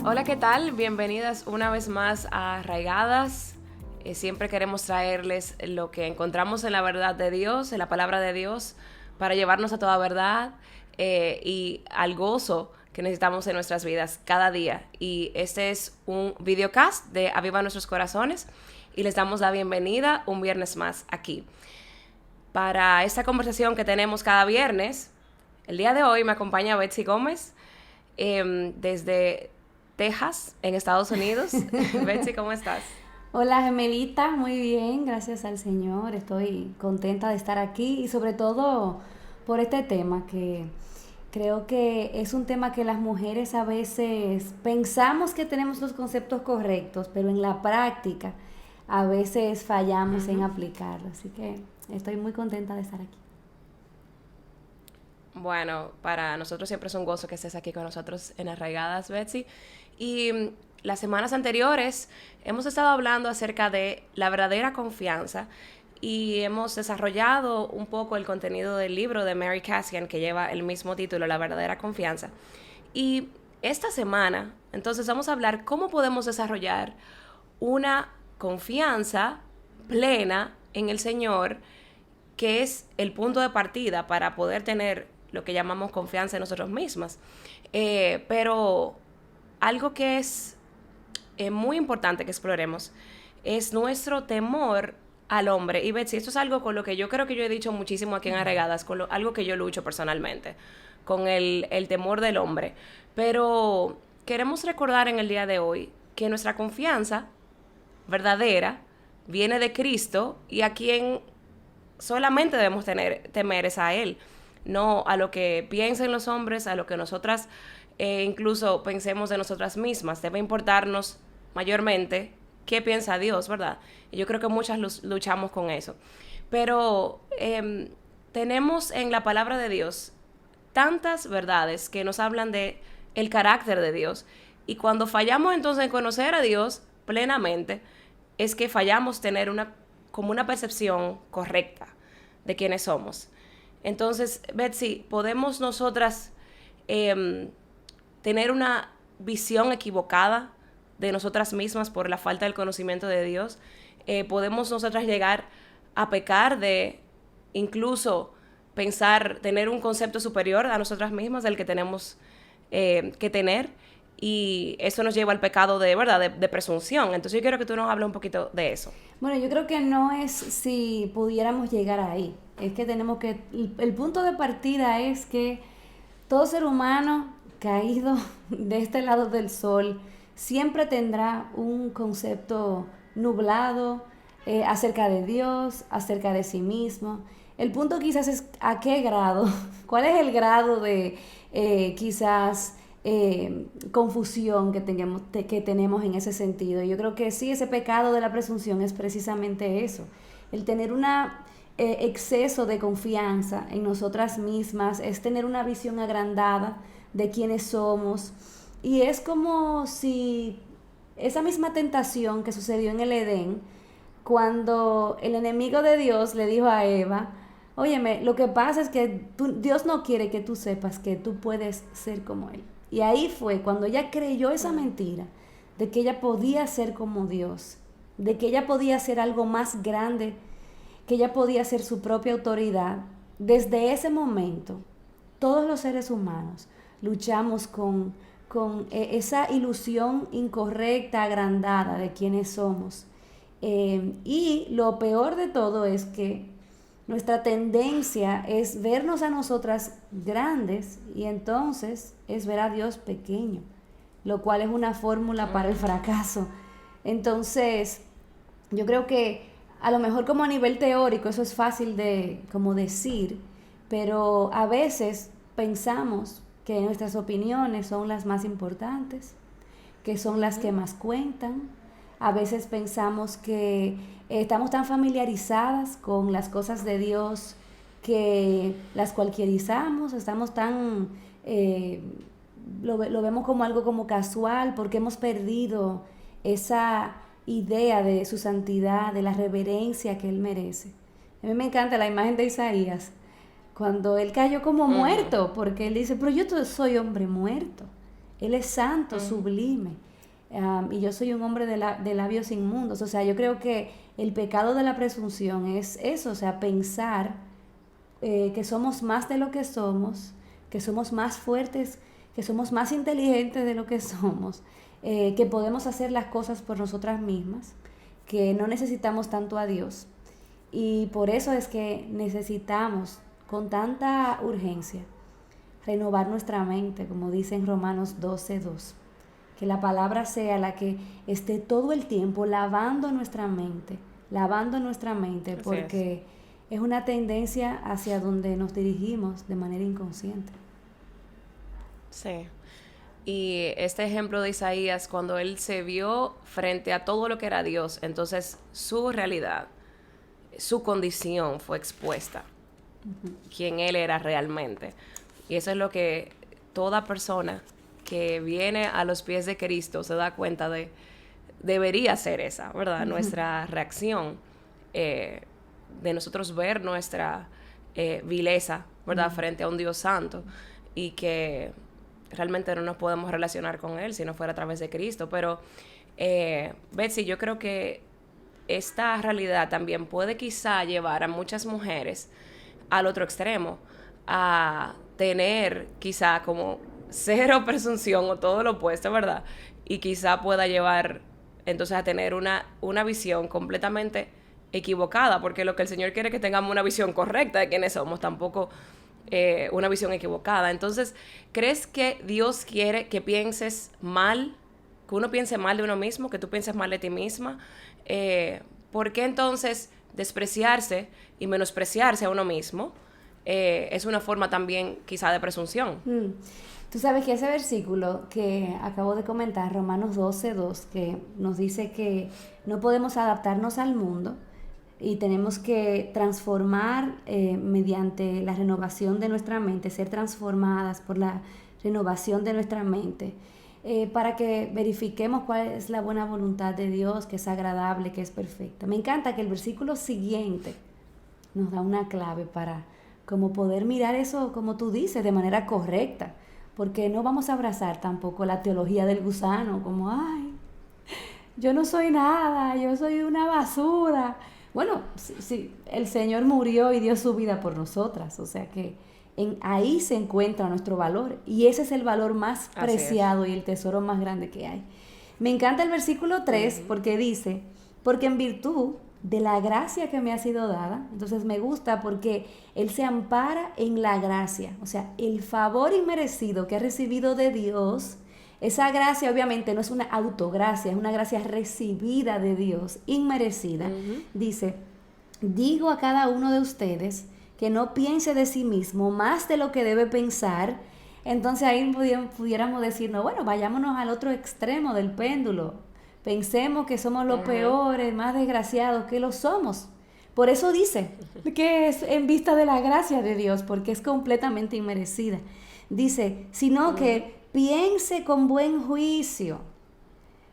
Hola, ¿qué tal? Bienvenidas una vez más a Arraigadas. Siempre queremos traerles lo que encontramos en la verdad de Dios, en la palabra de Dios, para llevarnos a toda verdad y al gozo que necesitamos en nuestras vidas cada día. Y este es un videocast de Aviva Nuestros Corazones y les damos la bienvenida un viernes más aquí. Para esta conversación que tenemos cada viernes, el día de hoy me acompaña Betsy Gómez desde Texas, en Estados Unidos. Betsy, ¿cómo estás? Hola Gemelita, muy bien, gracias al Señor. Estoy contenta de estar aquí y sobre todo por este tema que creo que es un tema que las mujeres a veces pensamos que tenemos los conceptos correctos, pero en la práctica a veces fallamos en aplicarlo. Así que estoy muy contenta de estar aquí. Bueno, para nosotros siempre es un gozo que estés aquí con nosotros en Arraigadas, Betsy. Y las semanas anteriores hemos estado hablando acerca de la verdadera confianza y hemos desarrollado un poco el contenido del libro de Mary Cassian que lleva el mismo título, La verdadera confianza. Y esta semana, entonces vamos a hablar cómo podemos desarrollar una confianza plena en el Señor, que es el punto de partida para poder tener lo que llamamos confianza en nosotros mismas. Pero algo que es muy importante que exploremos es nuestro temor al hombre. Y Betsy, esto es algo con lo que yo creo que yo he dicho muchísimo aquí en Arregadas, algo que yo lucho personalmente, con el temor del hombre. Pero queremos recordar en el día de hoy que nuestra confianza verdadera viene de Cristo y a quien solamente debemos temer es a Él, no a lo que piensen los hombres, a lo que nosotras incluso pensemos de nosotras mismas. Debe importarnos mayormente qué piensa Dios, ¿verdad? Y yo creo que muchas luchamos con eso. Pero tenemos en la palabra de Dios tantas verdades que nos hablan de el carácter de Dios. Y cuando fallamos entonces en conocer a Dios plenamente, es que fallamos tener como una percepción correcta de quiénes somos. Entonces, Betsy, ¿podemos nosotras tener una visión equivocada de nosotras mismas por la falta del conocimiento de Dios? ¿Podemos nosotras llegar a pecar de incluso pensar, tener un concepto superior a nosotras mismas del que tenemos que tener? Y eso nos lleva al pecado de verdad, de presunción. Entonces yo quiero que tú nos hables un poquito de eso. Bueno, yo creo que no es si pudiéramos llegar ahí, es que tenemos que, el punto de partida es que todo ser humano caído de este lado del sol siempre tendrá un concepto nublado acerca de Dios, acerca de sí mismo. El punto quizás es a qué grado, cuál es el grado de quizás confusión que tenemos en ese sentido. Yo creo que sí, ese pecado de la presunción es precisamente eso, el tener una exceso de confianza en nosotras mismas, es tener una visión agrandada de quiénes somos. Y es como si esa misma tentación que sucedió en el Edén, cuando el enemigo de Dios le dijo a Eva, óyeme, lo que pasa es que Dios no quiere que tú sepas que tú puedes ser como Él. Y ahí fue cuando ella creyó esa mentira, de que ella podía ser como Dios, de que ella podía ser algo más grande, que ella podía ser su propia autoridad. Desde ese momento, todos los seres humanos luchamos con esa ilusión incorrecta, agrandada de quiénes somos. Y lo peor de todo es que nuestra tendencia es vernos a nosotras grandes y entonces es ver a Dios pequeño, lo cual es una fórmula para el fracaso. Entonces, yo creo que a lo mejor como a nivel teórico eso es fácil de como decir, pero a veces pensamos que nuestras opiniones son las más importantes, que son las que más cuentan. A veces pensamos que estamos tan familiarizadas con las cosas de Dios que las cualquierizamos, estamos tan, lo vemos como algo como casual porque hemos perdido esa idea de su santidad, de la reverencia que Él merece. A mí me encanta la imagen de Isaías, cuando Él cayó como muerto, porque Él dice, pero yo soy hombre muerto. Él es santo, sublime. Y yo soy un hombre de labios inmundos. O sea, yo creo que el pecado de la presunción es eso, o sea, pensar que somos más de lo que somos más fuertes, que somos más inteligentes de lo que somos, que podemos hacer las cosas por nosotras mismas, que no necesitamos tanto a Dios. Y por eso es que necesitamos con tanta urgencia renovar nuestra mente, como dice en Romanos 12:2. Que la palabra sea la que esté todo el tiempo lavando nuestra mente, porque es una tendencia hacia donde nos dirigimos de manera inconsciente. Sí. Y este ejemplo de Isaías, cuando él se vio frente a todo lo que era Dios, entonces su realidad, su condición fue expuesta, quién él era realmente. Y eso es lo que toda persona que viene a los pies de Cristo se da cuenta de, debería ser esa, ¿verdad? Nuestra reacción, de nosotros ver nuestra vileza, ¿verdad? Frente a un Dios santo, y que realmente no nos podemos relacionar con Él si no fuera a través de Cristo. Pero, Betsy, yo creo que esta realidad también puede quizá llevar a muchas mujeres al otro extremo, a tener quizá como cero presunción o todo lo opuesto, ¿verdad? Y quizá pueda llevar entonces a tener una visión completamente equivocada, porque lo que el Señor quiere es que tengamos una visión correcta de quiénes somos, tampoco una visión equivocada. Entonces, ¿crees que Dios quiere que pienses mal, que uno piense mal de uno mismo, que tú pienses mal de ti misma? ¿Por qué entonces despreciarse y menospreciarse a uno mismo es una forma también quizá de presunción? Tú sabes que ese versículo que acabo de comentar, Romanos 12:2, que nos dice que no podemos adaptarnos al mundo y tenemos que transformar mediante la renovación de nuestra mente, ser transformadas por la renovación de nuestra mente, para que verifiquemos cuál es la buena voluntad de Dios, que es agradable, que es perfecta. Me encanta que el versículo siguiente nos da una clave para como poder mirar eso, como tú dices, de manera correcta, porque no vamos a abrazar tampoco la teología del gusano, como, ay, yo no soy nada, yo soy una basura. Bueno, sí, el Señor murió y dio su vida por nosotras, o sea que ahí se encuentra nuestro valor, y ese es el valor más preciado y el tesoro más grande que hay. Me encanta el versículo 3 porque dice, porque en virtud de la gracia que me ha sido dada, entonces me gusta porque Él se ampara en la gracia, o sea, el favor inmerecido que ha recibido de Dios. Esa gracia obviamente no es una autogracia, es una gracia recibida de Dios, inmerecida. Dice, digo a cada uno de ustedes que no piense de sí mismo más de lo que debe pensar. Entonces ahí pudiéramos decir, no, bueno, vayámonos al otro extremo del péndulo. Pensemos que somos los peores, más desgraciados, que lo somos. Por eso dice que es en vista de la gracia de Dios, porque es completamente inmerecida. Dice, sino que piense con buen juicio,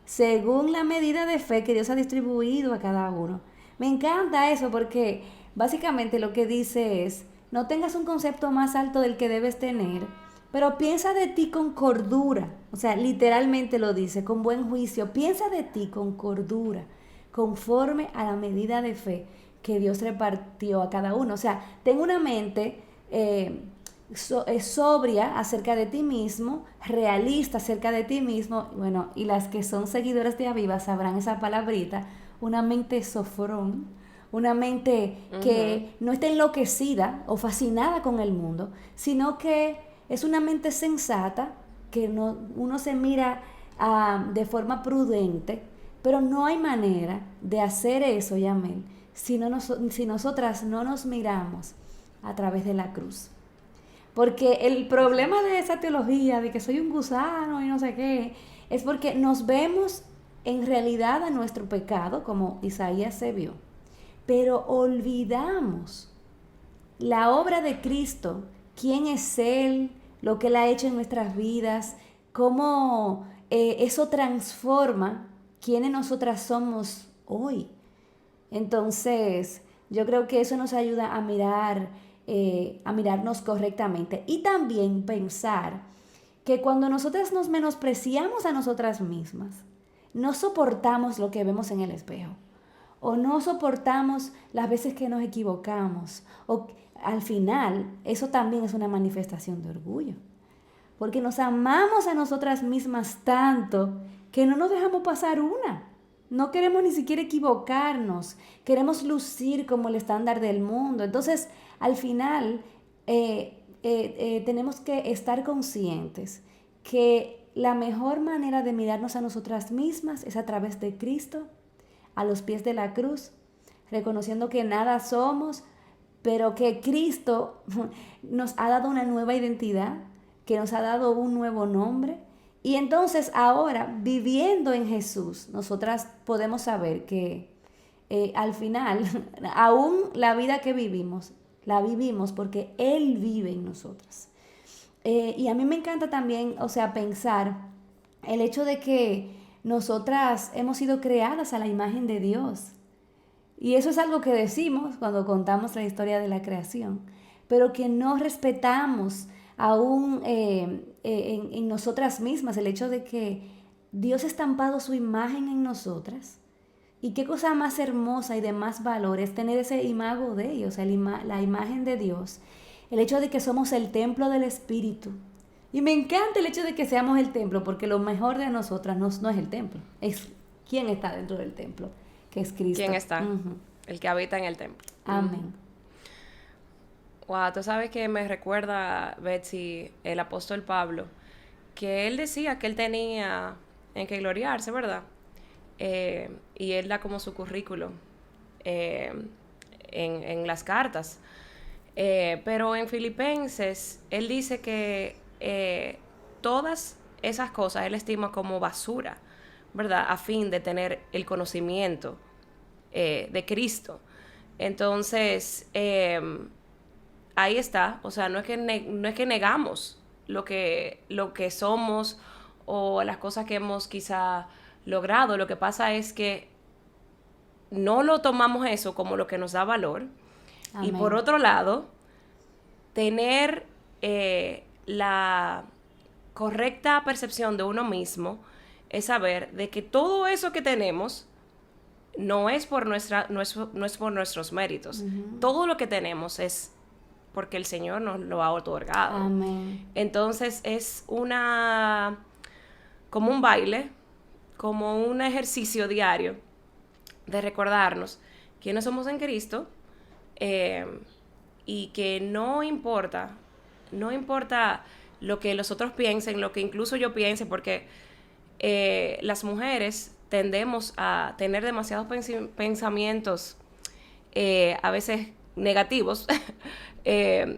según la medida de fe que Dios ha distribuido a cada uno. Me encanta eso porque básicamente lo que dice es, no tengas un concepto más alto del que debes tener, pero piensa de ti con cordura. O sea, literalmente lo dice, con buen juicio. Piensa de ti con cordura, conforme a la medida de fe que Dios repartió a cada uno. O sea, ten una mente sobria acerca de ti mismo, realista acerca de ti mismo. Bueno, y las que son seguidoras de Aviva sabrán esa palabrita, una mente sofrón, una mente que no está enloquecida o fascinada con el mundo, sino que es una mente sensata, que uno se mira de forma prudente, pero no hay manera de hacer eso, Yamel, si nosotras no nos miramos a través de la cruz. Porque el problema de esa teología de que soy un gusano y no sé qué, es porque nos vemos en realidad a nuestro pecado, como Isaías se vio, pero olvidamos la obra de Cristo, quién es Él, lo que Él ha hecho en nuestras vidas, cómo eso transforma quiénes nosotras somos hoy. Entonces, yo creo que eso nos ayuda a mirarnos correctamente y también pensar que cuando nosotras nos menospreciamos a nosotras mismas, no soportamos lo que vemos en el espejo, o no soportamos las veces que nos equivocamos, o al final eso también es una manifestación de orgullo, porque nos amamos a nosotras mismas tanto que no nos dejamos pasar una. No queremos ni siquiera equivocarnos, queremos lucir como el estándar del mundo. Entonces, al final, tenemos que estar conscientes que la mejor manera de mirarnos a nosotras mismas es a través de Cristo, a los pies de la cruz, reconociendo que nada somos, pero que Cristo nos ha dado una nueva identidad, que nos ha dado un nuevo nombre. Y entonces ahora, viviendo en Jesús, nosotras podemos saber que al final, aún la vida que vivimos, la vivimos porque Él vive en nosotras. Y a mí me encanta también, o sea, pensar el hecho de que nosotras hemos sido creadas a la imagen de Dios. Y eso es algo que decimos cuando contamos la historia de la creación, pero que no respetamos aún en nosotras mismas, el hecho de que Dios ha estampado su imagen en nosotras. Y qué cosa más hermosa y de más valor es tener ese imago de Dios, la imagen de Dios. El hecho de que somos el templo del Espíritu. Y me encanta el hecho de que seamos el templo, porque lo mejor de nosotras no es el templo, es quién está dentro del templo, que es Cristo. ¿Quién está? El que habita en el templo. Amén. Wow, tú sabes que me recuerda, Betsy, el apóstol Pablo, que él decía que él tenía en que gloriarse, ¿verdad? Y él da como su currículo en las cartas. Pero en Filipenses, él dice que todas esas cosas él estima como basura, ¿verdad? A fin de tener el conocimiento de Cristo. Entonces, ahí está. O sea, no es que negamos lo que somos o las cosas que hemos quizá logrado. Lo que pasa es que no lo tomamos eso como lo que nos da valor. Amén. Y por otro lado, tener la correcta percepción de uno mismo es saber de que todo eso que tenemos no es por nuestros méritos. Todo lo que tenemos es porque el Señor nos lo ha otorgado. Amén. Entonces es como un baile, como un ejercicio diario de recordarnos quiénes somos en Cristo, y que no importa lo que los otros piensen, lo que incluso yo piense, porque las mujeres tendemos a tener demasiados pensamientos a veces negativos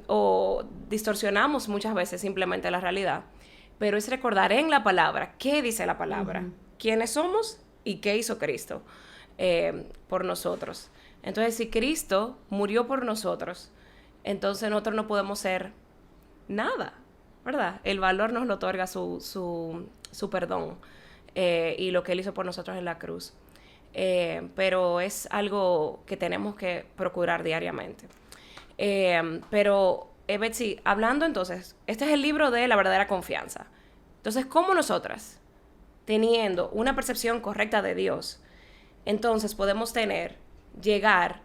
o distorsionamos muchas veces simplemente la realidad, pero es recordar en la palabra qué dice la palabra, quiénes somos y qué hizo Cristo por nosotros. Entonces, si Cristo murió por nosotros, entonces nosotros no podemos ser nada, ¿verdad? El valor nos lo otorga su perdón y lo que Él hizo por nosotros en la cruz. Pero es algo que tenemos que procurar diariamente. Pero, Betsy, hablando entonces, este es el libro de la verdadera confianza. Entonces, ¿cómo nosotras, teniendo una percepción correcta de Dios, entonces podemos llegar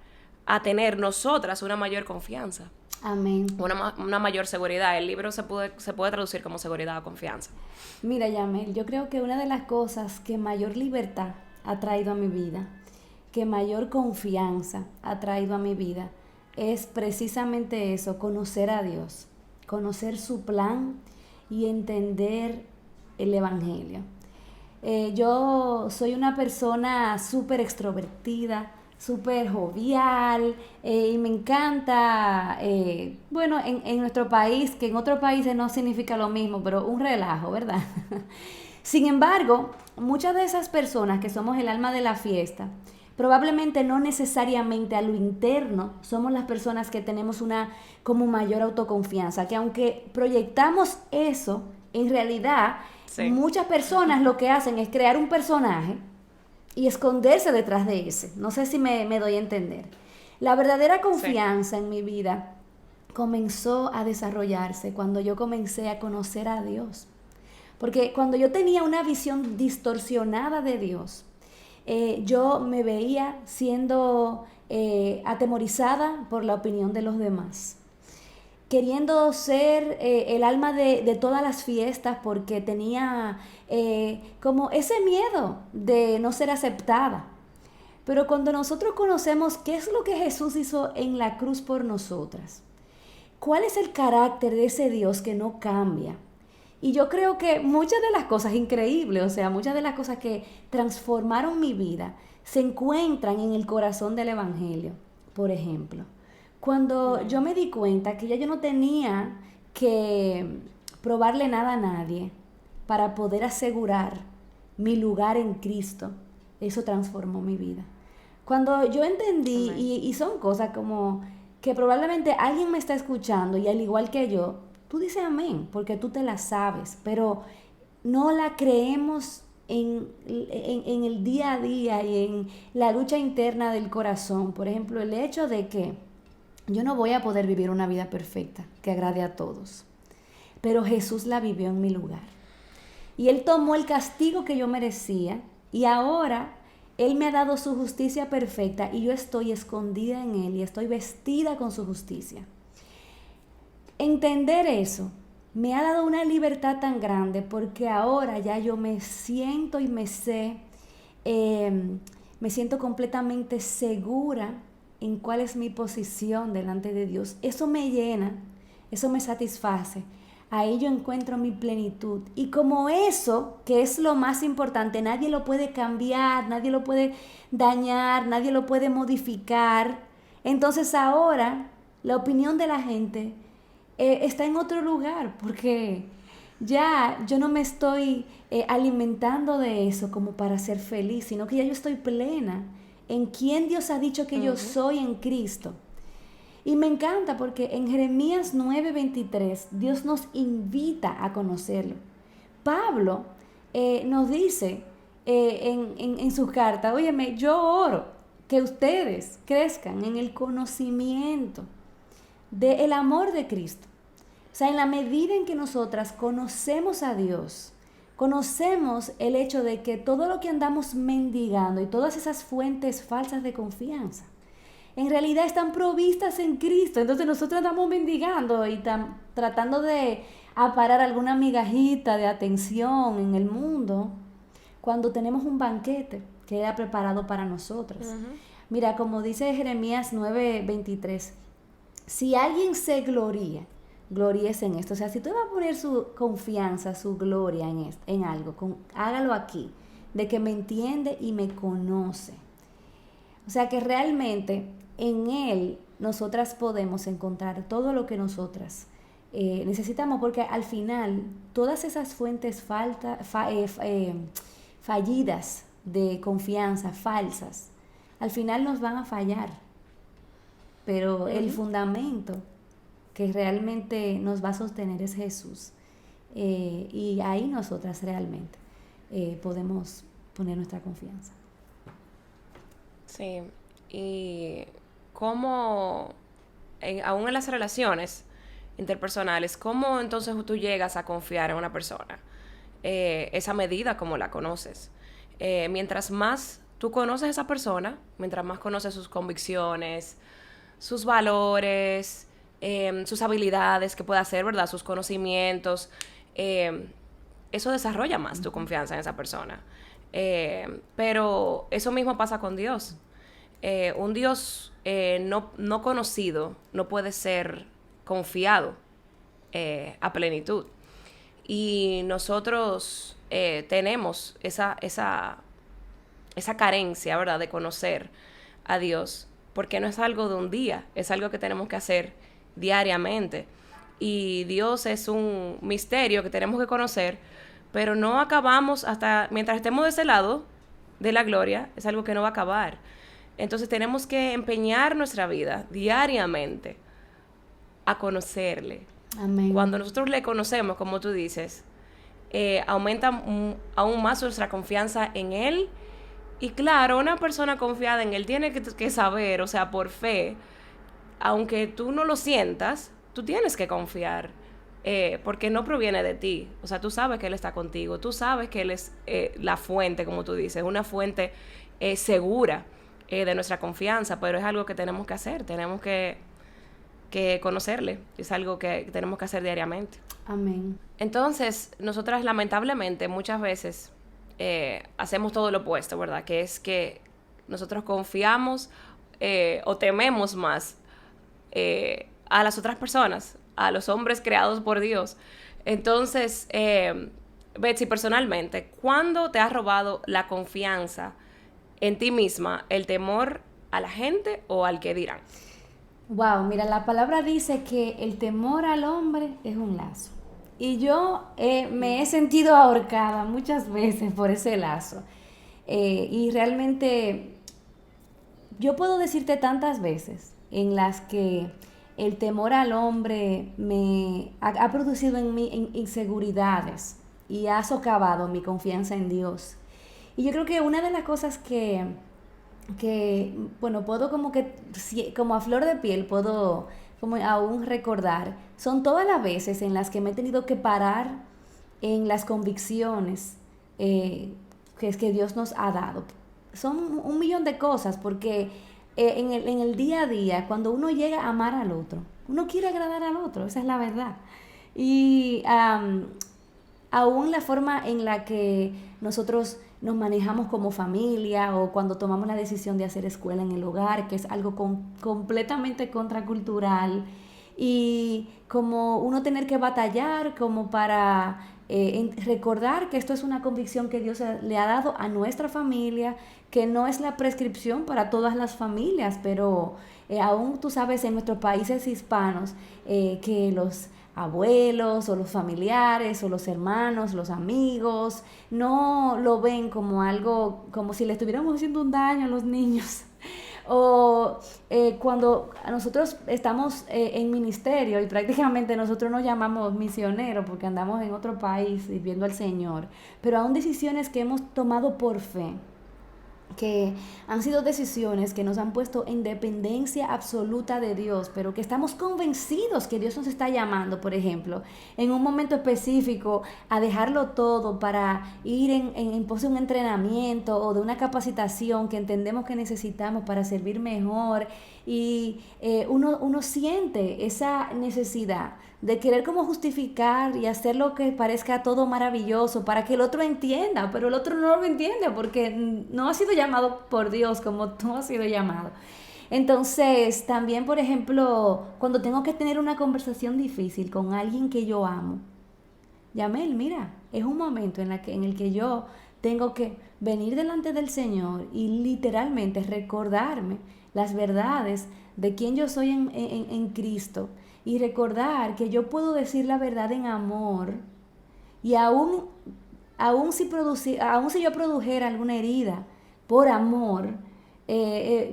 a tener nosotras una mayor confianza? Amén. Una mayor seguridad. El libro se puede traducir como seguridad o confianza. Mira, Yamel, yo creo que una de las cosas que mayor libertad ha traído a mi vida, que mayor confianza ha traído a mi vida, es precisamente eso, conocer a Dios, conocer su plan y entender el Evangelio. Yo soy una persona súper extrovertida, súper jovial, y me encanta, bueno, en nuestro país, que en otros países no significa lo mismo, pero un relajo, ¿verdad? Sin embargo, muchas de esas personas que somos el alma de la fiesta, probablemente no necesariamente a lo interno somos las personas que tenemos una como mayor autoconfianza, que aunque proyectamos eso, en realidad sí, muchas personas lo que hacen es crear un personaje y esconderse detrás de ese. No sé si me doy a entender. La verdadera confianza en mi vida comenzó a desarrollarse cuando yo comencé a conocer a Dios. Porque cuando yo tenía una visión distorsionada de Dios, yo me veía siendo atemorizada por la opinión de los demás, queriendo ser el alma de todas las fiestas porque tenía como ese miedo de no ser aceptada. Pero cuando nosotros conocemos qué es lo que Jesús hizo en la cruz por nosotras, cuál es el carácter de ese Dios que no cambia, y yo creo que muchas de las cosas increíbles, o sea, muchas de las cosas que transformaron mi vida se encuentran en el corazón del Evangelio. Por ejemplo, cuando yo me di cuenta que ya yo no tenía que probarle nada a nadie para poder asegurar mi lugar en Cristo, eso transformó mi vida. Cuando yo entendí, y son cosas como que probablemente alguien me está escuchando y al igual que yo, tú dices amén, porque tú te la sabes, pero no la creemos en el día a día y en la lucha interna del corazón. Por ejemplo, el hecho de que yo no voy a poder vivir una vida perfecta que agrade a todos, pero Jesús la vivió en mi lugar. Y Él tomó el castigo que yo merecía y ahora Él me ha dado su justicia perfecta y yo estoy escondida en Él y estoy vestida con su justicia. Entender eso me ha dado una libertad tan grande porque ahora ya yo me siento y me siento completamente segura en cuál es mi posición delante de Dios. Eso me llena, eso me satisface. Ahí yo encuentro mi plenitud. Y como eso, que es lo más importante, nadie lo puede cambiar, nadie lo puede dañar, nadie lo puede modificar. Entonces ahora la opinión de la gente está en otro lugar, porque ya yo no me estoy alimentando de eso como para ser feliz, sino que ya yo estoy plena en quién Dios ha dicho que yo soy en Cristo. Y me encanta porque en Jeremías 9:23 Dios nos invita a conocerlo. Pablo nos dice en su carta, óyeme, yo oro que ustedes crezcan en el conocimiento del amor de Cristo. O sea, en la medida en que nosotras conocemos a Dios, conocemos el hecho de que todo lo que andamos mendigando y todas esas fuentes falsas de confianza, en realidad están provistas en Cristo. Entonces nosotros andamos mendigando y tratando de aparar alguna migajita de atención en el mundo, cuando tenemos un banquete que Él ha preparado para nosotros. Mira, como dice Jeremías 9:23, si alguien se gloríese en esto. O sea, si tú vas a poner su confianza, su gloria en algo, hágalo aquí, de que me entiende y me conoce. O sea, que realmente en Él nosotras podemos encontrar todo lo que nosotras necesitamos, porque al final todas esas fuentes fallidas de confianza, falsas, al final nos van a fallar. Pero el fundamento que realmente nos va a sostener es Jesús. Y ahí nosotras realmente podemos poner nuestra confianza. Sí, y cómo, aún en las relaciones interpersonales, ¿cómo entonces tú llegas a confiar en una persona? Esa medida como la conoces. Mientras más tú conoces a esa persona, mientras más conoces sus convicciones, sus valores, sus habilidades que puede hacer, ¿verdad? Sus conocimientos, eso desarrolla más tu confianza en esa persona. Pero eso mismo pasa con Dios. Un Dios no conocido no puede ser confiado a plenitud. Y nosotros tenemos esa carencia, ¿verdad?, de conocer a Dios, porque no es algo de un día, es algo que tenemos que hacer diariamente. Y Dios es un misterio que tenemos que conocer, pero no acabamos hasta, mientras estemos de ese lado de la gloria, es algo que no va a acabar. Entonces tenemos que empeñar nuestra vida diariamente a conocerle. Amén. Cuando nosotros le conocemos, como tú dices, aumenta aún más nuestra confianza en Él. Y claro, una persona confiada en Él tiene que saber, o sea, por fe, aunque tú no lo sientas, tú tienes que confiar porque no proviene de ti. O sea, tú sabes que Él está contigo, tú sabes que Él es la fuente, como tú dices, una fuente segura de nuestra confianza, pero es algo que tenemos que hacer, tenemos que conocerle, es algo que tenemos que hacer diariamente. Amén. Entonces, nosotras lamentablemente muchas veces hacemos todo lo opuesto, ¿verdad? Que es que nosotros confiamos o tememos más a las otras personas, a los hombres creados por Dios. Entonces, Betsy, personalmente, ¿cuándo te has robado la confianza en ti misma, el temor a la gente o al que dirán? Wow, mira, la palabra dice que el temor al hombre es un lazo. Y yo me he sentido ahorcada muchas veces por ese lazo. Y realmente yo puedo decirte tantas veces en las que el temor al hombre me ha producido en mí inseguridades y ha socavado mi confianza en Dios. Y yo creo que una de las cosas que bueno, puedo como a flor de piel, puedo como aún recordar, son todas las veces en las que me he tenido que parar en las convicciones que es que Dios nos ha dado. Son un millón de cosas, porque en el día a día, cuando uno llega a amar al otro, uno quiere agradar al otro, esa es la verdad. Y aún la forma en la que nosotros nos manejamos como familia o cuando tomamos la decisión de hacer escuela en el hogar, que es algo completamente contracultural, y como uno tener que batallar como para recordar que esto es una convicción que Dios le ha dado a nuestra familia, que no es la prescripción para todas las familias, pero aún tú sabes en nuestros países hispanos que los abuelos o los familiares o los hermanos, los amigos, no lo ven como algo, como si le estuviéramos haciendo un daño a los niños. O cuando nosotros estamos en ministerio y prácticamente nosotros nos llamamos misioneros porque andamos en otro país sirviendo al Señor, pero aún decisiones que hemos tomado por fe, que han sido decisiones que nos han puesto en dependencia absoluta de Dios, pero que estamos convencidos que Dios nos está llamando, por ejemplo, en un momento específico a dejarlo todo para ir en pos de un entrenamiento o de una capacitación que entendemos que necesitamos para servir mejor, y uno siente esa necesidad de querer como justificar y hacer lo que parezca todo maravilloso para que el otro entienda, pero el otro no lo entiende porque no ha sido llamado por Dios como tú has sido llamado. Entonces, también, por ejemplo, cuando tengo que tener una conversación difícil con alguien que yo amo, Yamel, mira, es un momento en el que yo tengo que venir delante del Señor y literalmente recordarme las verdades de quién yo soy en Cristo, y recordar que yo puedo decir la verdad en amor, y aún si yo produjera alguna herida por amor,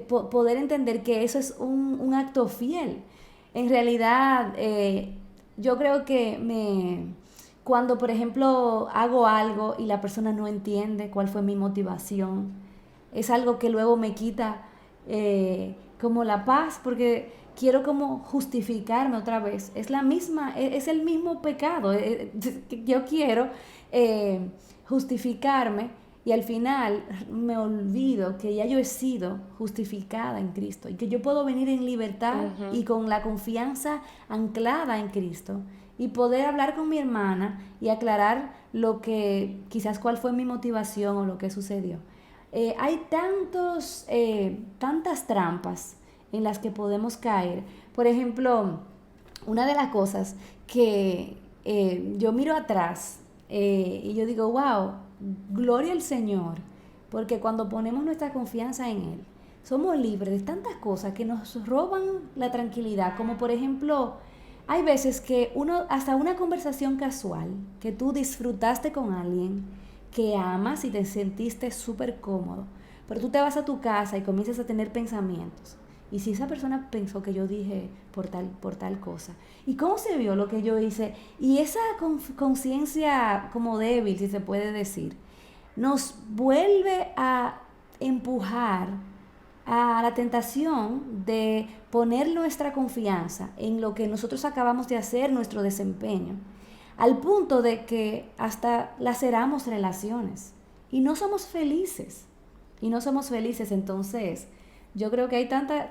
poder entender que eso es un acto fiel. En realidad, yo creo que cuando, por ejemplo, hago algo y la persona no entiende cuál fue mi motivación, es algo que luego me quita como la paz, porque quiero como justificarme otra vez. Es el mismo pecado. Yo quiero justificarme, y al final me olvido que ya yo he sido justificada en Cristo y que yo puedo venir en libertad y con la confianza anclada en Cristo, y poder hablar con mi hermana y aclarar lo que quizás cuál fue mi motivación o lo que sucedió. Hay tantas trampas en las que podemos caer. Por ejemplo, una de las cosas que yo miro atrás y yo digo, wow, gloria al Señor, porque cuando ponemos nuestra confianza en Él, somos libres de tantas cosas que nos roban la tranquilidad, como por ejemplo, hay veces que hasta una conversación casual que tú disfrutaste con alguien que amas y te sentiste súper cómodo, pero tú te vas a tu casa y comienzas a tener pensamientos. Y si esa persona pensó que yo dije por tal cosa, ¿y cómo se vio lo que yo hice? Y esa conciencia como débil, si se puede decir, nos vuelve a empujar a la tentación de poner nuestra confianza en lo que nosotros acabamos de hacer, nuestro desempeño, al punto de que hasta laceramos relaciones y no somos felices. Y no somos felices, entonces yo creo que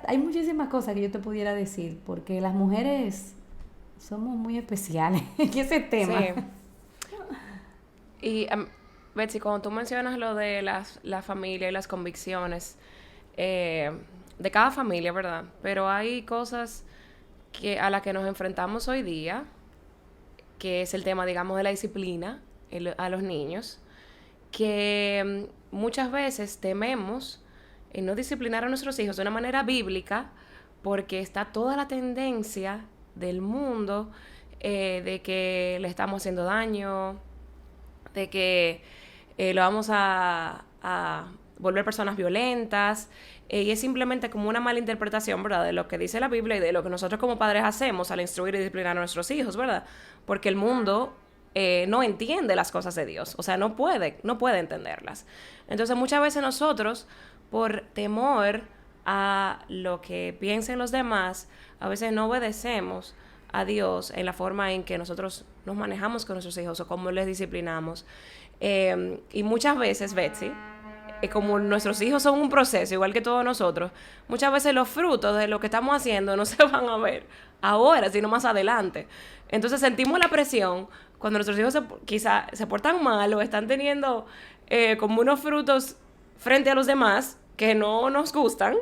hay muchísimas cosas que yo te pudiera decir, porque las mujeres somos muy especiales en ese tema. Sí. Y Betsy, cuando tú mencionas lo de la familia y las convicciones de cada familia, ¿verdad? Pero hay cosas a las que nos enfrentamos hoy día, que es el tema, digamos, de la disciplina a los niños, que muchas veces tememos en no disciplinar a nuestros hijos de una manera bíblica, porque está toda la tendencia del mundo de que le estamos haciendo daño, de que lo vamos a volver personas violentas, y es simplemente como una mala interpretación, ¿verdad?, de lo que dice la Biblia y de lo que nosotros como padres hacemos al instruir y disciplinar a nuestros hijos, ¿verdad? Porque el mundo no entiende las cosas de Dios, o sea, no puede entenderlas. Entonces muchas veces nosotros, por temor a lo que piensen los demás, a veces no obedecemos a Dios en la forma en que nosotros nos manejamos con nuestros hijos o cómo les disciplinamos. Y muchas veces, Betsy, como nuestros hijos son un proceso, igual que todos nosotros, muchas veces los frutos de lo que estamos haciendo no se van a ver ahora, sino más adelante. Entonces sentimos la presión cuando nuestros hijos quizá se portan mal o están teniendo como unos frutos frente a los demás que no nos gustan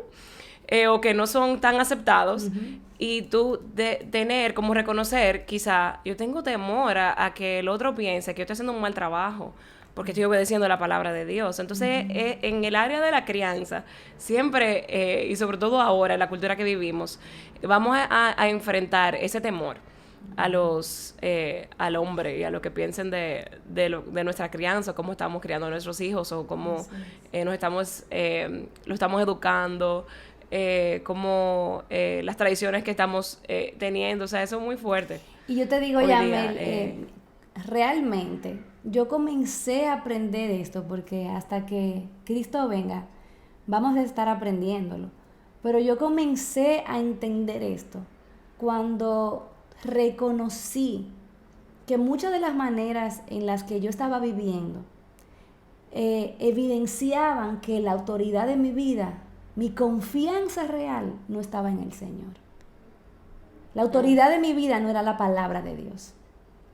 o que no son tan aceptados. Uh-huh. Y tú tener, como reconocer, quizá yo tengo temor a que el otro piense que yo estoy haciendo un mal trabajo porque estoy obedeciendo la palabra de Dios. Entonces, uh-huh, en el área de la crianza, siempre, y sobre todo ahora, en la cultura que vivimos, vamos a enfrentar ese temor al hombre y a lo que piensen de nuestra crianza, cómo estamos criando a nuestros hijos o cómo lo estamos educando, como las tradiciones que estamos teniendo. O sea, eso es muy fuerte. Y yo te digo, Yamel, realmente yo comencé a aprender esto porque hasta que Cristo venga vamos a estar aprendiéndolo, pero yo comencé a entender esto cuando reconocí que muchas de las maneras en las que yo estaba viviendo evidenciaban que la autoridad de mi vida, mi confianza real, no estaba en el Señor. La autoridad de mi vida no era la palabra de Dios.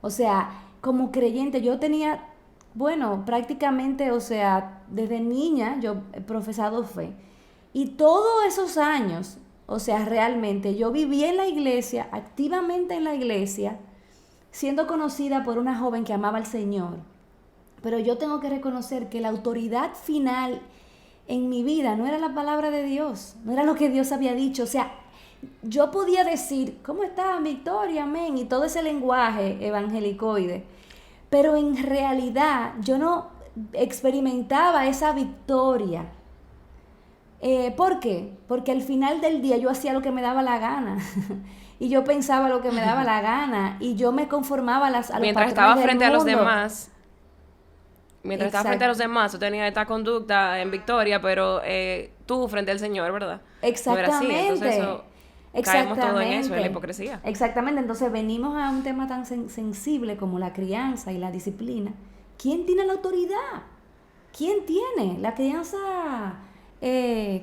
O sea, como creyente yo tenía, prácticamente, o sea, desde niña yo he profesado fe. Y todos esos años, o sea, realmente yo viví en la iglesia, activamente en la iglesia, siendo conocida por una joven que amaba al Señor. Pero yo tengo que reconocer que la autoridad final en mi vida no era la palabra de Dios, no era lo que Dios había dicho. O sea, yo podía decir, ¿cómo está, Victoria? Amén, y todo ese lenguaje evangelicoide, pero en realidad yo no experimentaba esa victoria. ¿Por qué? Porque al final del día yo hacía lo que me daba la gana y yo pensaba lo que me daba la gana y yo me conformaba a los mientras estaba frente a los demás. Mientras estaba frente a los demás, tú tenías esta conducta en victoria, pero tú frente al Señor, ¿verdad? Exactamente. No era así. Entonces eso, caemos todo en eso, en la hipocresía. Exactamente. Entonces venimos a un tema tan sensible como la crianza y la disciplina. ¿Quién tiene la autoridad? ¿Quién tiene la crianza,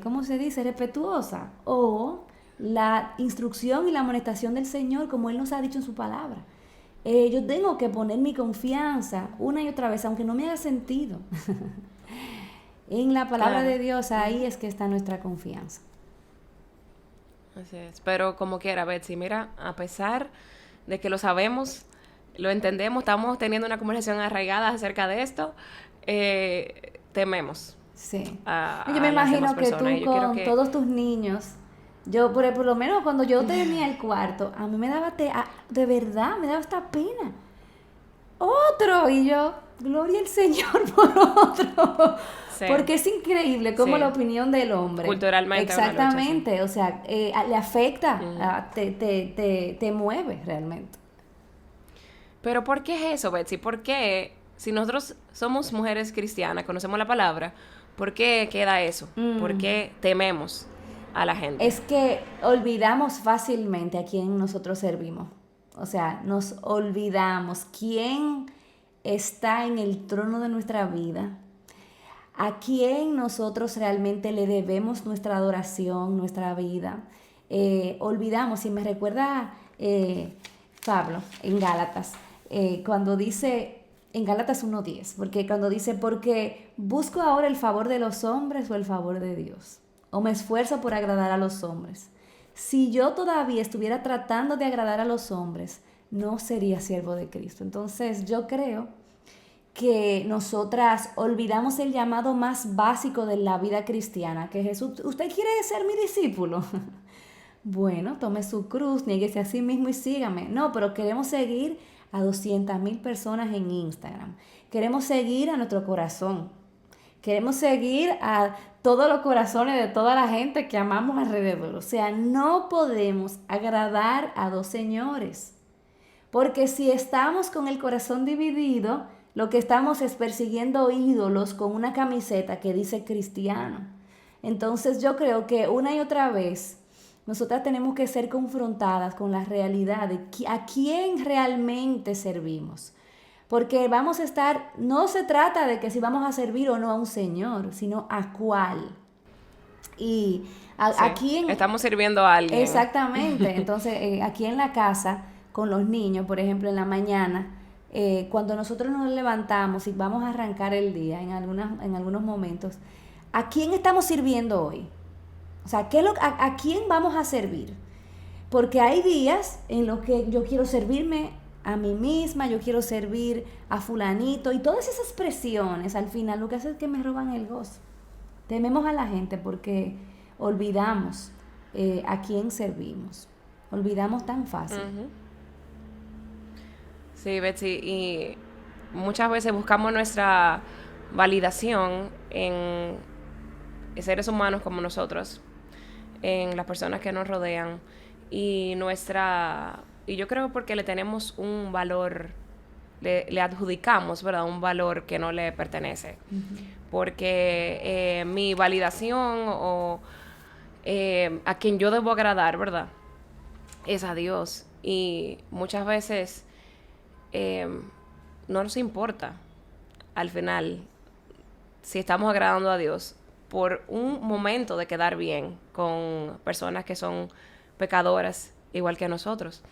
cómo se dice, respetuosa? O la instrucción y la amonestación del Señor, como Él nos ha dicho en su palabra. Yo tengo que poner mi confianza una y otra vez, aunque no me haga sentido. En la palabra de Dios, ahí es que está nuestra confianza. Así es. Pero como quiera, Betsy, mira, a pesar de que lo sabemos, lo entendemos, estamos teniendo una conversación arraigada acerca de esto, tememos. Sí. Yo me imagino que tú con todos tus niños... Yo, por lo menos cuando yo tenía el cuarto, a mí me daba, de verdad, me daba esta pena. Otro, y yo, gloria al Señor por otro. Sí. Porque es increíble cómo la opinión del hombre. Culturalmente. Exactamente, o sea, le afecta, te mueve realmente. Pero ¿por qué es eso, Betsy? ¿Por qué, si nosotros somos mujeres cristianas, conocemos la palabra, ¿Por qué queda eso? ¿Por qué tememos a la gente? Es que olvidamos fácilmente a quién nosotros servimos. O sea, nos olvidamos quién está en el trono de nuestra vida, a quién nosotros realmente le debemos nuestra adoración, nuestra vida. Olvidamos, y me recuerda Pablo en Gálatas, cuando dice, en Gálatas 1:10, porque cuando dice, porque busco ahora el favor de los hombres o el favor de Dios, o me esfuerzo por agradar a los hombres. Si yo todavía estuviera tratando de agradar a los hombres, no sería siervo de Cristo. Entonces yo creo que nosotras olvidamos el llamado más básico de la vida cristiana, que Jesús, ¿usted quiere ser mi discípulo? Bueno, tome su cruz, niéguese a sí mismo y sígame. No, pero queremos seguir a 200,000 personas en Instagram. Queremos seguir a nuestro corazón. Queremos seguir a todos los corazones de toda la gente que amamos alrededor. O sea, no podemos agradar a dos señores. Porque si estamos con el corazón dividido, lo que estamos es persiguiendo ídolos con una camiseta que dice cristiano. Entonces yo creo que una y otra vez nosotras tenemos que ser confrontadas con la realidad de a quién realmente servimos. Porque vamos a estar, no se trata de que si vamos a servir o no a un señor, sino a cuál. Y a quién... Estamos sirviendo a alguien. Exactamente. Entonces, aquí en la casa, con los niños, por ejemplo, en la mañana, cuando nosotros nos levantamos y vamos a arrancar el día en algunos momentos, ¿a quién estamos sirviendo hoy? O sea, ¿a quién vamos a servir? Porque hay días en los que yo quiero servirme a mí misma, yo quiero servir a fulanito, y todas esas presiones al final lo que hace es que me roban el gozo. Tememos a la gente porque olvidamos a quién servimos. Olvidamos tan fácil. Uh-huh. Sí, Betsy, y muchas veces buscamos nuestra validación en seres humanos como nosotros, en las personas que nos rodean, y yo creo porque le tenemos un valor, le adjudicamos, ¿verdad?, un valor que no le pertenece. Uh-huh. Porque mi validación o a quien yo debo agradar, ¿verdad?, es a Dios. Y muchas veces no nos importa al final si estamos agradando a Dios por un momento de quedar bien con personas que son pecadoras igual que nosotros,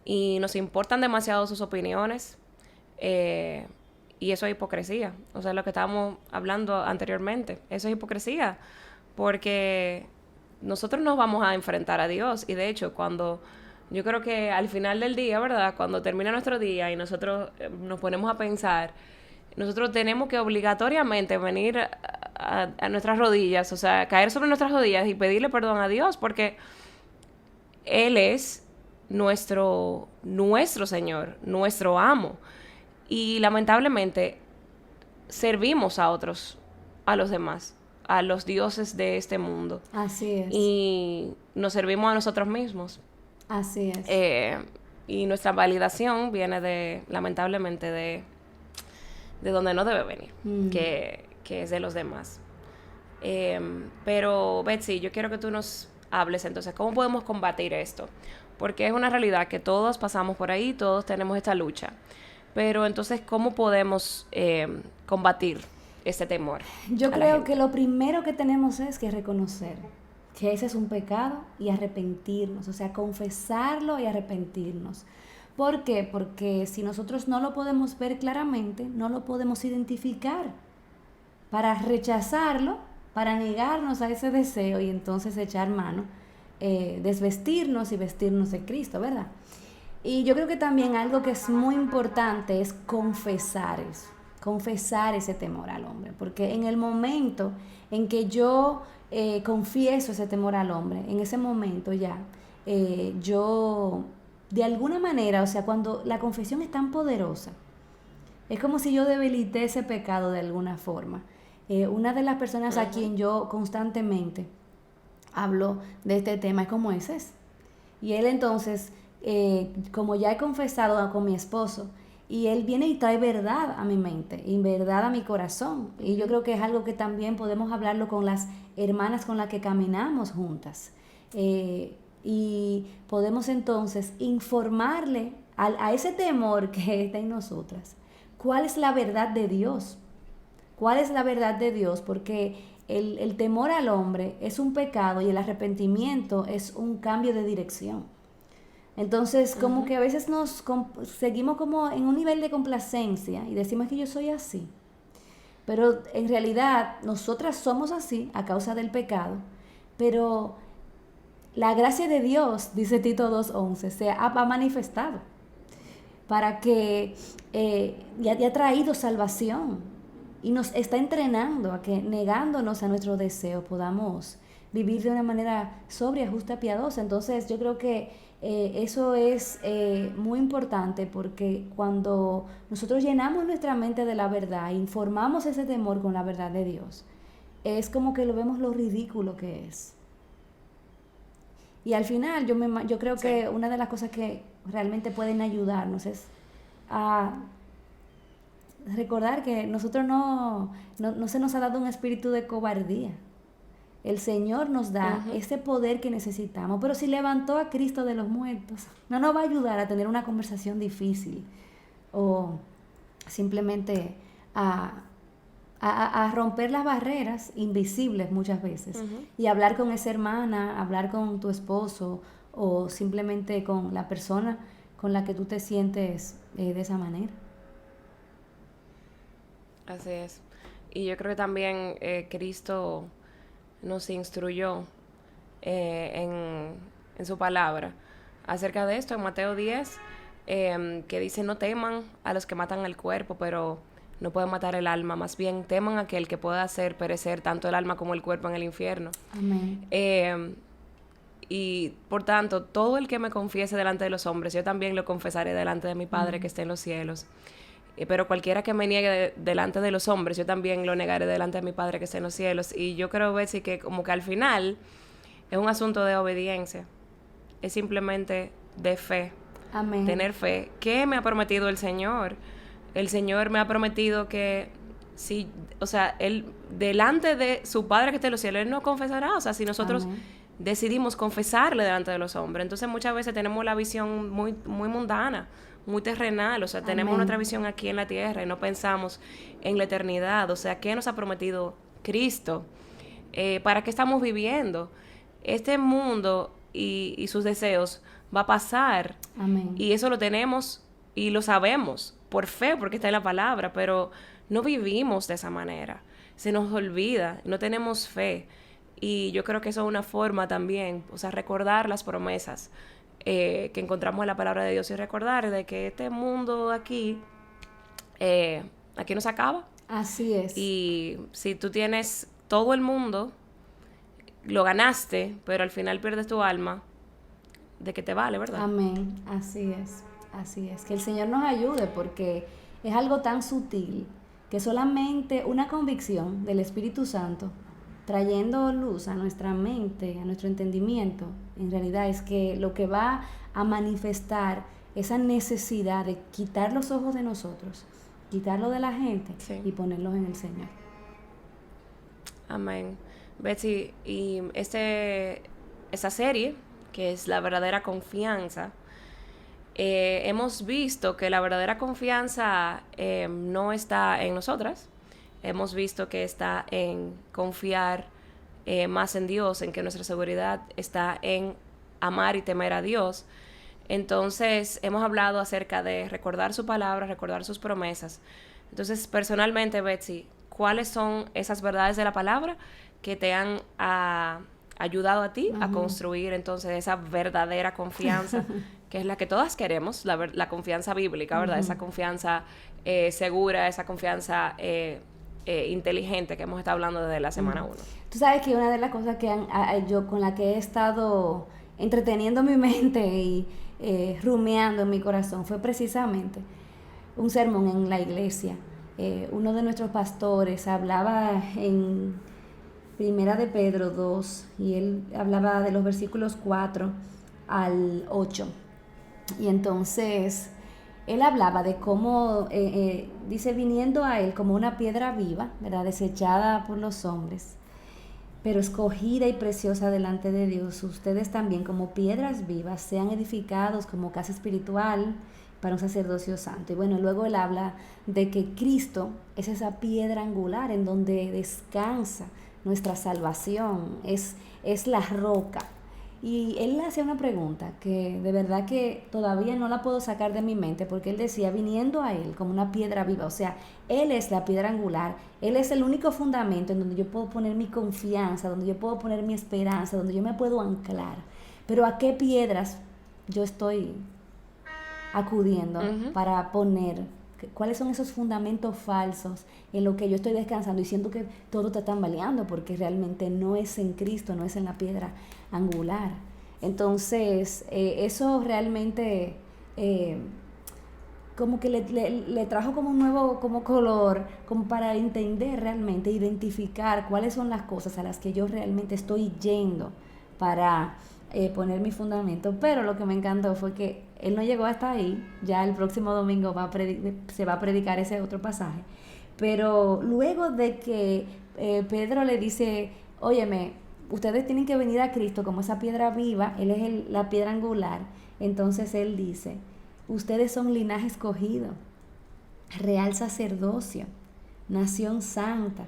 y nos importan demasiado sus opiniones, y eso es hipocresía. O sea, lo que estábamos hablando anteriormente, eso es hipocresía, porque nosotros nos vamos a enfrentar a Dios. Y de hecho, yo creo que al final del día, ¿verdad?, cuando termina nuestro día y nosotros nos ponemos a pensar, nosotros tenemos que obligatoriamente venir a nuestras rodillas, o sea, caer sobre nuestras rodillas y pedirle perdón a Dios, porque Él es nuestro Señor, nuestro amo. Y lamentablemente servimos a otros, a los demás, a los dioses de este mundo. Así es. Y nos servimos a nosotros mismos. Así es. Y nuestra validación viene lamentablemente de donde no debe venir, que es de los demás. Pero Betsy, yo quiero que tú nos hables entonces, ¿cómo podemos combatir esto? Porque es una realidad que todos pasamos por ahí, todos tenemos esta lucha. Pero entonces, ¿cómo podemos combatir este temor? Yo creo que lo primero que tenemos es que reconocer que ese es un pecado y arrepentirnos, o sea, confesarlo y arrepentirnos. ¿Por qué? Porque si nosotros no lo podemos ver claramente, no lo podemos identificar. Para rechazarlo, para negarnos a ese deseo y entonces echar mano, desvestirnos y vestirnos de Cristo, ¿verdad? Y yo creo que también algo que es muy importante es confesar eso, confesar ese temor al hombre, porque en el momento en que yo confieso ese temor al hombre, en ese momento ya yo, de alguna manera, o sea, cuando la confesión es tan poderosa, es como si yo debilité ese pecado de alguna forma. Una de las personas a quien yo constantemente hablo de este tema es como ese. Y él entonces, como ya he confesado con mi esposo, y Él viene y trae verdad a mi mente y verdad a mi corazón. Y yo creo que es algo que también podemos hablarlo con las hermanas con las que caminamos juntas. Y podemos entonces informarle a ese temor que está en nosotras. ¿Cuál es la verdad de Dios? ¿Cuál es la verdad de Dios? Porque el temor al hombre es un pecado y el arrepentimiento es un cambio de dirección. Entonces, como que a veces seguimos como en un nivel de complacencia y decimos que yo soy así. Pero en realidad nosotras somos así a causa del pecado. Pero la gracia de Dios, dice Tito 2:11, se ha manifestado para que ya ha traído salvación y nos está entrenando a que negándonos a nuestro deseo podamos vivir de una manera sobria, justa, piadosa. Entonces yo creo que eso es muy importante, porque cuando nosotros llenamos nuestra mente de la verdad, informamos ese temor con la verdad de Dios, es como que lo vemos lo ridículo que es. Y al final yo creo que una de las cosas que realmente pueden ayudarnos es a recordar que nosotros no se nos ha dado un espíritu de cobardía. El Señor nos da ese poder que necesitamos, pero si levantó a Cristo de los muertos, no nos va a ayudar a tener una conversación difícil o simplemente a romper las barreras invisibles muchas veces y hablar con esa hermana, hablar con tu esposo o simplemente con la persona con la que tú te sientes de esa manera. Así es. Y yo creo que también Cristo nos instruyó en su palabra acerca de esto en Mateo 10, que dice: no teman a los que matan el cuerpo, pero no pueden matar el alma, más bien teman a aquel que pueda hacer perecer tanto el alma como el cuerpo en el infierno. Amén. Y por tanto, todo el que me confiese delante de los hombres, yo también lo confesaré delante de mi Padre que está en los cielos. Pero cualquiera que me niegue delante de los hombres, yo también lo negaré delante de mi Padre que está en los cielos. Y yo creo, Betsy, que como que al final es un asunto de obediencia. Es simplemente de fe. Amén. Tener fe. ¿Qué me ha prometido el Señor? El Señor me ha prometido que si, o sea, Él delante de su Padre que está en los cielos, Él nos confesará. O sea, si nosotros decidimos confesarle delante de los hombres. Entonces muchas veces tenemos la visión muy, muy mundana, muy terrenal, o sea, tenemos nuestra visión aquí en la tierra y no pensamos en la eternidad. O sea, ¿qué nos ha prometido Cristo? ¿Para qué estamos viviendo? Este mundo y sus deseos va a pasar. Amén. Y eso lo tenemos y lo sabemos por fe, porque está en la palabra, pero no vivimos de esa manera. Se nos olvida, no tenemos fe. Y yo creo que eso es una forma también, o sea, recordar las promesas que encontramos en la palabra de Dios y recordar de que este mundo aquí no se acaba. Así es. Y si tú tienes todo el mundo, lo ganaste, pero al final pierdes tu alma, ¿de qué te vale, verdad? Amén. Así es. Así es. Que el Señor nos ayude, porque es algo tan sutil que solamente una convicción del Espíritu Santo trayendo luz a nuestra mente, a nuestro entendimiento, en realidad es que lo que va a manifestar esa necesidad de quitar los ojos de nosotros, quitarlo de la gente y ponerlos en el Señor. Amén. Betsy, y esa serie, que es La Verdadera Confianza, hemos visto que la verdadera confianza no está en nosotras. Hemos visto que está en confiar más en Dios, en que nuestra seguridad está en amar y temer a Dios. Entonces, hemos hablado acerca de recordar su palabra, recordar sus promesas. Entonces, personalmente, Betsy, ¿cuáles son esas verdades de la palabra que te han ayudado a ti a construir entonces esa verdadera confianza, que es la que todas queremos, la confianza bíblica, ¿verdad? Esa confianza segura, esa confianza inteligente que hemos estado hablando desde la semana 1. Tú sabes que una de las cosas que yo con la que he estado entreteniendo mi mente y rumiando en mi corazón fue precisamente un sermón en la iglesia. Uno de nuestros pastores hablaba en Primera de Pedro 2 y él hablaba de los versículos 4 al 8. Y entonces él hablaba de cómo, dice, viniendo a él como una piedra viva, ¿verdad? Desechada por los hombres, pero escogida y preciosa delante de Dios, ustedes también como piedras vivas sean edificados como casa espiritual para un sacerdocio santo. Y bueno, luego él habla de que Cristo es esa piedra angular en donde descansa nuestra salvación, es la roca. Y él le hacía una pregunta que de verdad que todavía no la puedo sacar de mi mente, porque él decía, viniendo a él como una piedra viva, o sea, él es la piedra angular, él es el único fundamento en donde yo puedo poner mi confianza, donde yo puedo poner mi esperanza, donde yo me puedo anclar. Pero ¿a qué piedras yo estoy acudiendo para poner? ¿Cuáles son esos fundamentos falsos en lo que yo estoy descansando y siento que todo está tambaleando porque realmente no es en Cristo, no es en la piedra angular? Entonces, eso realmente como que le trajo como un nuevo como color, como para entender realmente, identificar cuáles son las cosas a las que yo realmente estoy yendo para poner mi fundamento. Pero lo que me encantó fue que él no llegó hasta ahí, ya el próximo domingo se va a predicar ese otro pasaje, pero luego de que Pedro le dice, óyeme, ustedes tienen que venir a Cristo como esa piedra viva, él es la piedra angular, entonces él dice, ustedes son linaje escogido, real sacerdocio, nación santa,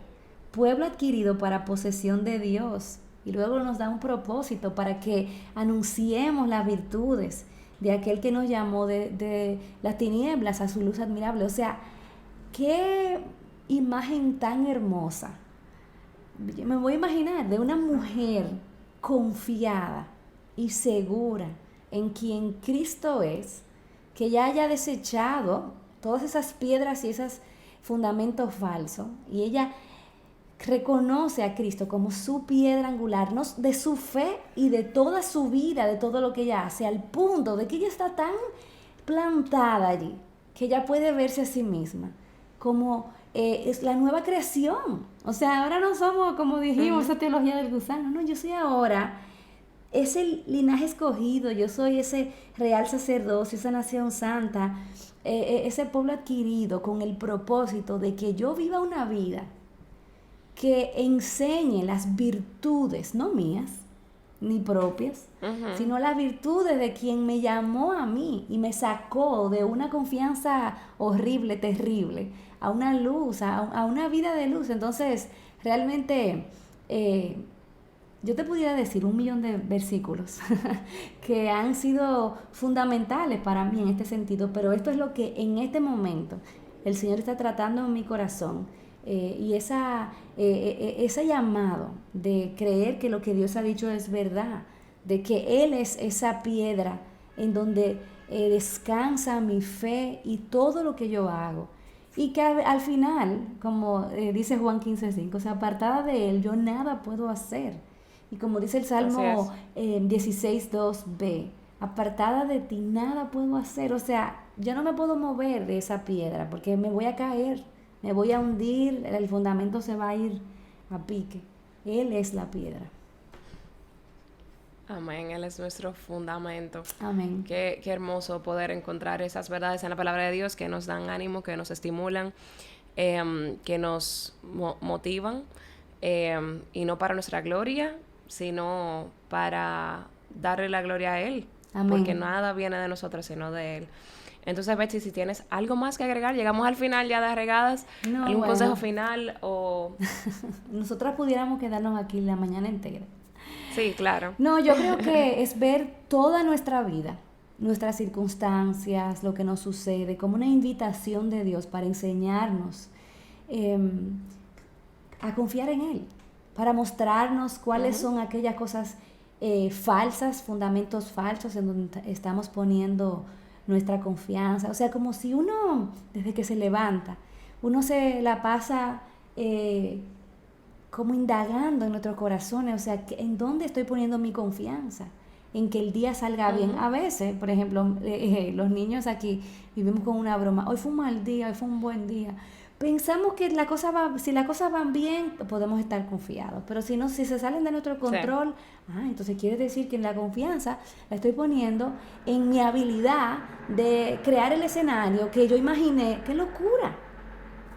pueblo adquirido para posesión de Dios. Y luego nos da un propósito para que anunciemos las virtudes de aquel que nos llamó de las tinieblas a su luz admirable. O sea, qué imagen tan hermosa. Me voy a imaginar de una mujer confiada y segura en quien Cristo es, que ya haya desechado todas esas piedras y esos fundamentos falsos, y ella reconoce a Cristo como su piedra angular, ¿no? De su fe y de toda su vida, de todo lo que ella hace, al punto de que ella está tan plantada allí, que ella puede verse a sí misma como es la nueva creación. O sea, ahora no somos, como dijimos, esa teología del gusano, no, yo soy ahora ese linaje escogido, yo soy ese real sacerdocio, esa nación santa, ese pueblo adquirido con el propósito de que yo viva una vida que enseñe las virtudes, no mías, ni propias, sino las virtudes de quien me llamó a mí y me sacó de una confianza horrible, terrible, a una luz, a una vida de luz. Entonces, realmente, yo te pudiera decir 1,000,000 de versículos que han sido fundamentales para mí en este sentido, pero esto es lo que en este momento el Señor está tratando en mi corazón. Y ese llamado de creer que lo que Dios ha dicho es verdad, de que Él es esa piedra en donde descansa mi fe y todo lo que yo hago, y que al final, como dice Juan 15:5, o sea, apartada de Él yo nada puedo hacer, y como dice el Salmo 16:2b, apartada de ti nada puedo hacer. O sea, yo no me puedo mover de esa piedra porque me voy a caer, me voy a hundir, el fundamento se va a ir a pique. Él es la piedra. Amén, Él es nuestro fundamento. Amén. Qué hermoso poder encontrar esas verdades en la palabra de Dios que nos dan ánimo, que nos estimulan, que nos motivan, y no para nuestra gloria, sino para darle la gloria a Él. Amén. Porque nada viene de nosotros, sino de Él. Entonces, Betsy, si tienes algo más que agregar, llegamos al final ya de Arraigadas. No, ¿algún consejo final o...? Nosotras pudiéramos quedarnos aquí la mañana entera. Sí, claro. No, yo creo que es ver toda nuestra vida, nuestras circunstancias, lo que nos sucede, como una invitación de Dios para enseñarnos a confiar en Él, para mostrarnos cuáles son aquellas cosas falsas, fundamentos falsos en donde estamos poniendo nuestra confianza. O sea, como si uno, desde que se levanta, uno se la pasa como indagando en nuestros corazones, o sea, ¿en dónde estoy poniendo mi confianza? En que el día salga bien. A veces, por ejemplo, los niños aquí vivimos con una broma, hoy fue un mal día, hoy fue un buen día, pensamos que si las cosas van bien, podemos estar confiados. Pero si no, si se salen de nuestro control, entonces quiere decir que la confianza la estoy poniendo en mi habilidad de crear el escenario que yo imaginé. ¡Qué locura!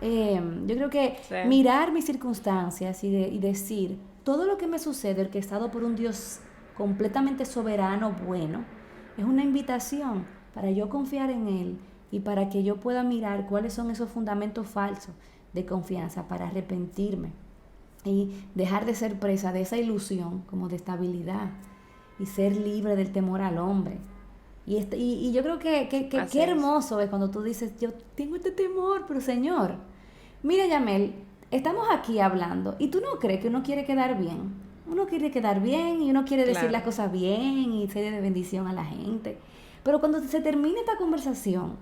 Yo creo que mirar mis circunstancias y decir, todo lo que me sucede, orquestado por un Dios completamente soberano, bueno, es una invitación para yo confiar en Él y para que yo pueda mirar cuáles son esos fundamentos falsos de confianza para arrepentirme y dejar de ser presa de esa ilusión como de estabilidad y ser libre del temor al hombre. Y yo creo que qué hermoso es cuando tú dices, yo tengo este temor, pero Señor, mira, Yamel, estamos aquí hablando y tú no crees que uno quiere quedar bien. Uno quiere quedar bien y uno quiere decir las cosas bien y ser de bendición a la gente. Pero cuando se termine esta conversación,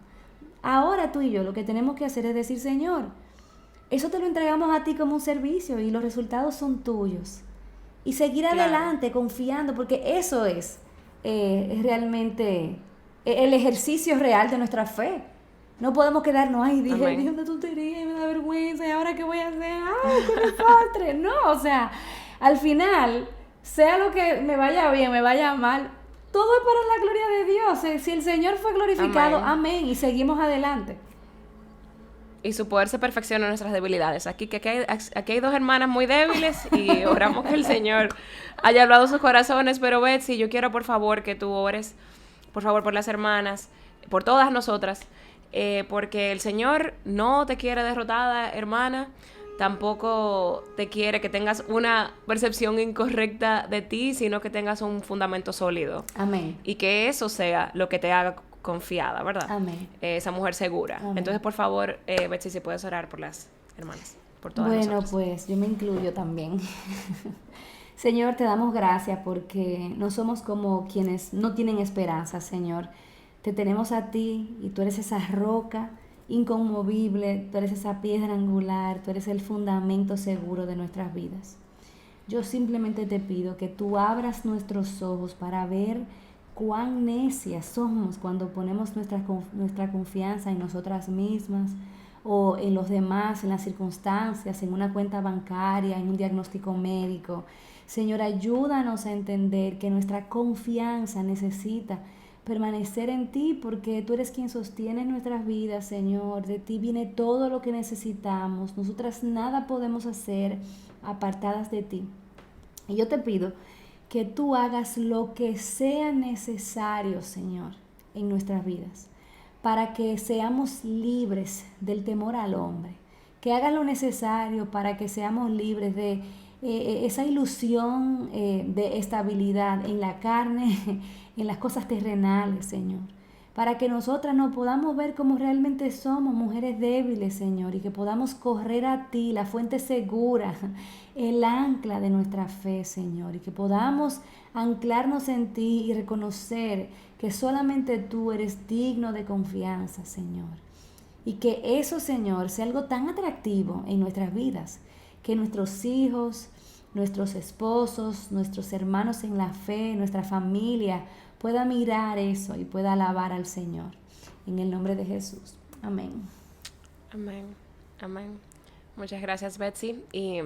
ahora tú y yo lo que tenemos que hacer es decir, Señor, eso te lo entregamos a ti como un servicio y los resultados son tuyos. Y seguir adelante confiando, porque eso es realmente el ejercicio real de nuestra fe. No podemos quedarnos, dije una tontería y me da vergüenza, ¿y ahora qué voy a hacer? ¡Qué desastre! No, o sea, al final, sea lo que me vaya bien, me vaya mal, todo es para la gloria de Dios. Si el Señor fue glorificado, amén, y seguimos adelante. Y su poder se perfecciona en nuestras debilidades. Aquí hay dos hermanas muy débiles y oramos que el Señor haya hablado sus corazones. Pero Betsy, yo quiero por favor que tú ores, por favor, por las hermanas, por todas nosotras, porque el Señor no te quiere derrotada, hermana. Tampoco te quiere que tengas una percepción incorrecta de ti, sino que tengas un fundamento sólido. Amén. Y que eso sea lo que te haga confiada, ¿verdad? Amén. Esa mujer segura. Amén. Entonces, por favor, Betsy, si puedes orar por las hermanas, por todas nosotras. Pues yo me incluyo también. Señor, te damos gracias porque no somos como quienes no tienen esperanza, Señor. Te tenemos a ti y tú eres esa roca inconmovible, tú eres esa piedra angular, tú eres el fundamento seguro de nuestras vidas. Yo simplemente te pido que tú abras nuestros ojos para ver cuán necias somos cuando ponemos nuestra confianza en nosotras mismas o en los demás, en las circunstancias, en una cuenta bancaria, en un diagnóstico médico. Señor, ayúdanos a entender que nuestra confianza necesita permanecer en ti, porque tú eres quien sostiene nuestras vidas, Señor. De ti viene todo lo que necesitamos. Nosotras nada podemos hacer apartadas de ti. Y yo te pido que tú hagas lo que sea necesario, Señor, en nuestras vidas, para que seamos libres del temor al hombre. Que hagas lo necesario para que seamos libres de esa ilusión de estabilidad en la carne, en las cosas terrenales, Señor. Para que nosotras nos podamos ver como realmente somos, mujeres débiles, Señor, y que podamos correr a ti, la fuente segura, el ancla de nuestra fe, Señor, y que podamos anclarnos en ti y reconocer que solamente tú eres digno de confianza, Señor. Y que eso, Señor, sea algo tan atractivo en nuestras vidas, que nuestros hijos, nuestros esposos, nuestros hermanos en la fe, nuestra familia, pueda mirar eso y pueda alabar al Señor. En el nombre de Jesús. Amén. Amén. Amén. Muchas gracias, Betsy. Y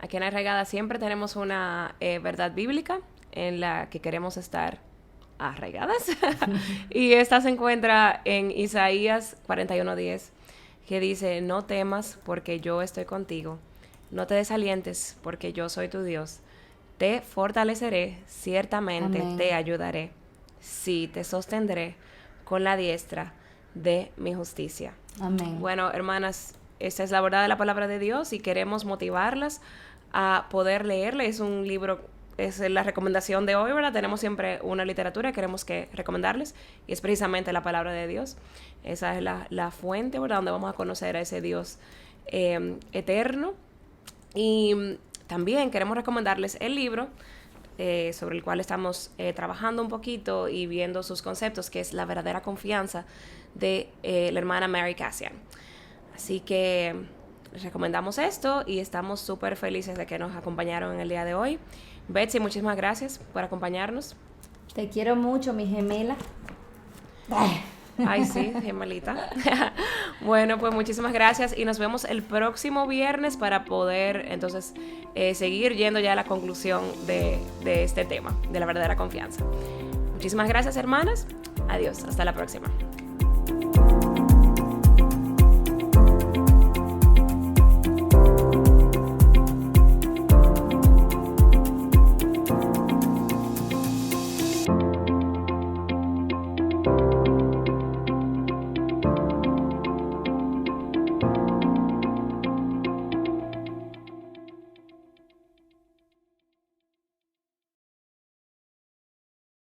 aquí en Arraigada siempre tenemos una verdad bíblica en la que queremos estar arraigadas. Y esta se encuentra en Isaías 41:10, que dice: no temas porque yo estoy contigo. No te desalientes porque yo soy tu Dios. Te fortaleceré, ciertamente Amén. Te ayudaré. Sí, te sostendré con la diestra de mi justicia. Amén. Bueno, hermanas, esta es la verdad de la palabra de Dios y queremos motivarlas a poder leerla. Es un libro, es la recomendación de hoy, ¿verdad? Tenemos siempre una literatura que queremos recomendarles y es precisamente la palabra de Dios. Esa es la fuente, ¿verdad? Donde vamos a conocer a ese Dios eterno. Y también queremos recomendarles el libro sobre el cual estamos trabajando un poquito y viendo sus conceptos, que es La verdadera confianza, de la hermana Mary Kassian. Así que les recomendamos esto y estamos súper felices de que nos acompañaron en el día de hoy. Betsy, muchísimas gracias por acompañarnos. Te quiero mucho, mi gemela. Ay, sí, gemelita. Bueno, pues muchísimas gracias y nos vemos el próximo viernes para poder entonces seguir yendo ya a la conclusión de este tema, de la verdadera confianza. Muchísimas gracias, hermanas. Adiós, hasta la próxima.